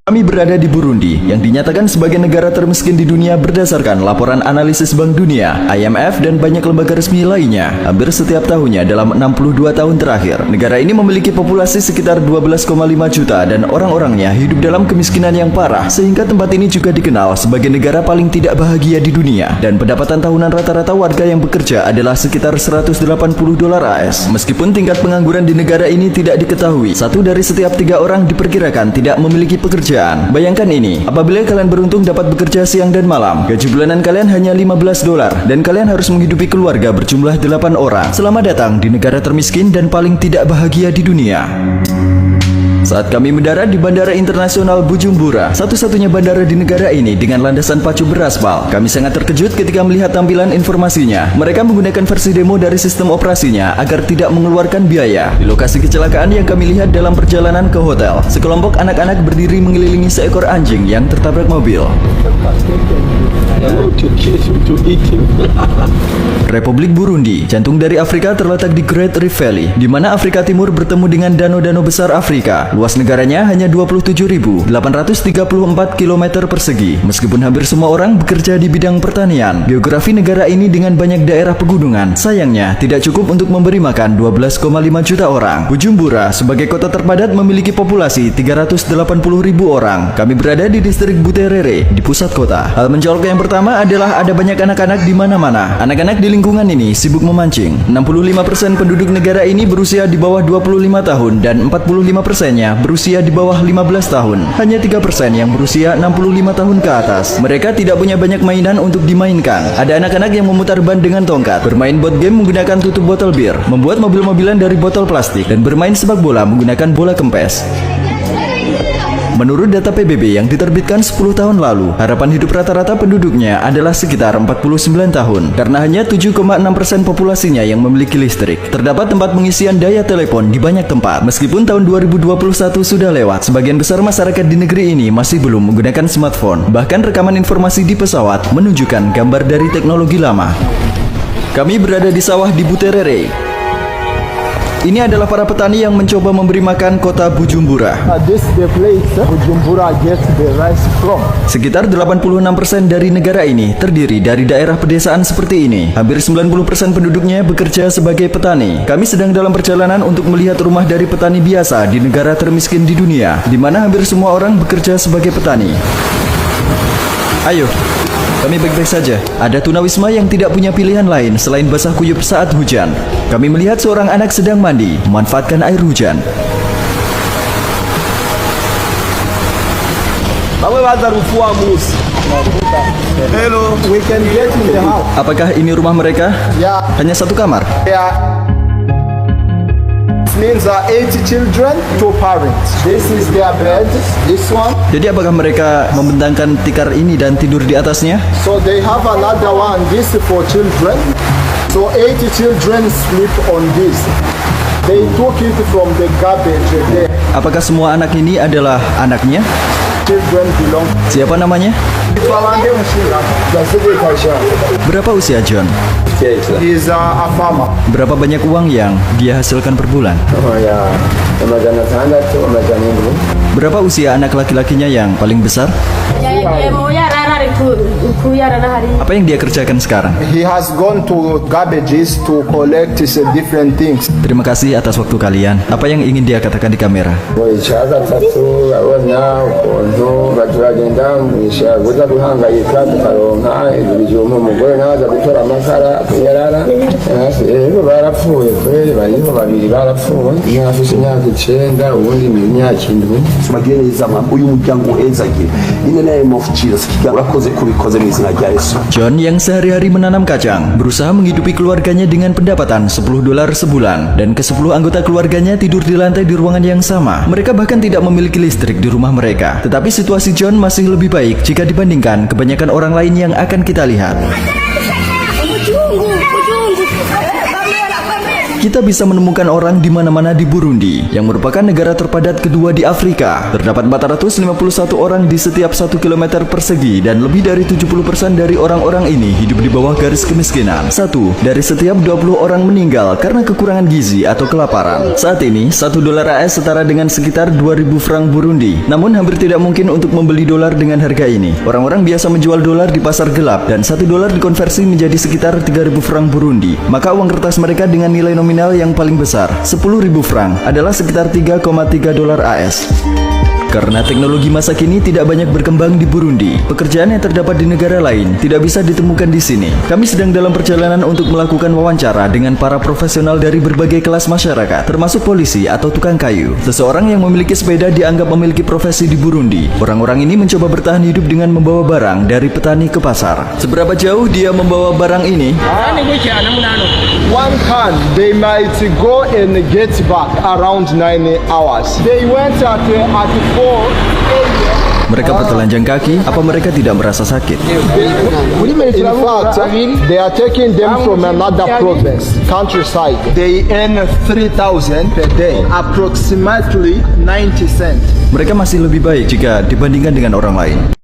Kami berada di Burundi, yang dinyatakan sebagai negara termiskin di dunia berdasarkan laporan analisis Bank Dunia, IMF, dan banyak lembaga resmi lainnya. Hampir setiap tahunnya dalam 62 tahun terakhir, negara ini memiliki populasi sekitar 12,5 juta dan orang-orangnya hidup dalam kemiskinan yang parah, sehingga tempat ini juga dikenal sebagai negara paling tidak bahagia di dunia. Dan pendapatan tahunan rata-rata warga yang bekerja adalah sekitar 180 dolar AS. Meskipun tingkat pengangguran di negara ini tidak diketahui, 1 dari setiap 3 orang diperkirakan tidak memiliki pekerjaan. Bayangkan ini, apabila kalian beruntung dapat bekerja siang dan malam, gaji bulanan kalian hanya 15 dolar dan kalian harus menghidupi keluarga berjumlah 8 orang. Selamat datang di negara termiskin dan paling tidak bahagia di dunia. Saat kami mendarat di Bandara Internasional Bujumbura, satu-satunya bandara di negara ini dengan landasan pacu beraspal, kami sangat terkejut ketika melihat tampilan informasinya. Mereka menggunakan versi demo dari sistem operasinya agar tidak mengeluarkan biaya. Di lokasi kecelakaan yang kami lihat dalam perjalanan ke hotel, sekelompok anak-anak berdiri mengelilingi seekor anjing yang tertabrak mobil. Republik Burundi, jantung dari Afrika, terletak di Great Rift Valley, di mana Afrika Timur bertemu dengan danau-danau besar Afrika. Luas negaranya hanya 27.834 km persegi. Meskipun hampir semua orang bekerja di bidang pertanian, geografi negara ini dengan banyak daerah pegunungan, sayangnya tidak cukup untuk memberi makan 12,5 juta orang. Bujumbura sebagai kota terpadat memiliki populasi 380.000 orang. Kami berada di distrik Buterere, di pusat kota. Hal mencolok yang pertama adalah ada banyak anak-anak di mana-mana. Anak-anak di lingkungan ini sibuk memancing. 65% penduduk negara ini berusia di bawah 25 tahun dan 45%-nya berusia di bawah 15 tahun. Hanya 3% yang berusia 65 tahun ke atas. Mereka tidak punya banyak mainan untuk dimainkan. Ada anak-anak yang memutar ban dengan tongkat, bermain board game menggunakan tutup botol bir, membuat mobil-mobilan dari botol plastik, dan bermain sepak bola menggunakan bola kempes. Menurut data PBB yang diterbitkan 10 tahun lalu, harapan hidup rata-rata penduduknya adalah sekitar 49 tahun. Karena hanya 7,6% populasinya yang memiliki listrik, terdapat tempat pengisian daya telepon di banyak tempat. Meskipun tahun 2021 sudah lewat, sebagian besar masyarakat di negeri ini masih belum menggunakan smartphone. Bahkan rekaman informasi di pesawat menunjukkan gambar dari teknologi lama. Kami berada di sawah di Buterere. Ini adalah para petani yang mencoba memberi makan kota Bujumbura. This the place Bujumbura gets the rice from. Sekitar 86% dari negara ini terdiri dari daerah pedesaan seperti ini. Hampir 90% penduduknya bekerja sebagai petani. Kami sedang dalam perjalanan untuk melihat rumah dari petani biasa di negara termiskin di dunia, di mana hampir semua orang bekerja sebagai petani. Ayo, kami baik-baik saja. Ada tunawisma yang tidak punya pilihan lain selain basah kuyup saat hujan. Kami melihat seorang anak sedang mandi, memanfaatkan air hujan. Hello, we can get in the house. Apakah ini rumah mereka? Yeah, Hanya satu kamar. yeah. Means 8 children, 2 parents. This is their bed. This one. Jadi apakah mereka membentangkan tikar ini dan tidur di atasnya? So they have another one. This for children. So 8 children sleep on this. They took it from the garbage. The Apakah semua anak ini adalah anaknya? children belong. Siapa namanya? Berapa usia John? He's a farmer. Berapa banyak uang yang dia hasilkan per bulan? Berapa usia anak laki-lakinya yang paling besar? Apa yang dia kerjakan sekarang? He has gone to garbages to collect different things. Terima kasih atas waktu kalian. Apa yang ingin dia katakan di kamera? John yang sehari-hari menanam kacang berusaha menghidupi keluarganya dengan pendapatan 10 dolar sebulan, dan ke-10 anggota keluarganya tidur di lantai di ruangan yang sama. Mereka bahkan tidak memiliki listrik di rumah mereka. Tetapi situasi John masih lebih baik jika dibandingkan kebanyakan orang lain yang akan kita lihat. Kita bisa menemukan orang di mana-mana di Burundi, yang merupakan negara terpadat kedua di Afrika. Terdapat 451 orang di setiap 1 km persegi dan lebih dari 70% dari orang-orang ini hidup di bawah garis kemiskinan. 1 dari setiap 20 orang meninggal karena kekurangan gizi atau kelaparan. Saat ini, 1 dolar AS setara dengan sekitar 2.000 franc Burundi. Namun hampir tidak mungkin untuk membeli dolar dengan harga ini. Orang-orang biasa menjual dolar di pasar gelap dan 1 dolar dikonversi menjadi sekitar 3.000 franc Burundi. Maka uang kertas mereka dengan nilai nominal yang paling besar, 10.000 franc, adalah sekitar 3,3 dolar AS. Karena teknologi masa kini tidak banyak berkembang di Burundi, pekerjaan yang terdapat di negara lain tidak bisa ditemukan di sini. Kami sedang dalam perjalanan untuk melakukan wawancara dengan para profesional dari berbagai kelas masyarakat, termasuk polisi atau tukang kayu. Seseorang yang memiliki sepeda dianggap memiliki profesi di Burundi. Orang-orang ini mencoba bertahan hidup dengan membawa barang dari petani ke pasar. Seberapa jauh dia membawa barang ini? 1 ton, they might go and get back around 9 hours. They went at 4 a.m. Mereka bertelanjang kaki, apa mereka tidak merasa sakit? In fact, they are taking them from another province, countryside. They earn 3,000 per day, approximately 90 cents. Mereka masih lebih baik jika dibandingkan dengan orang lain.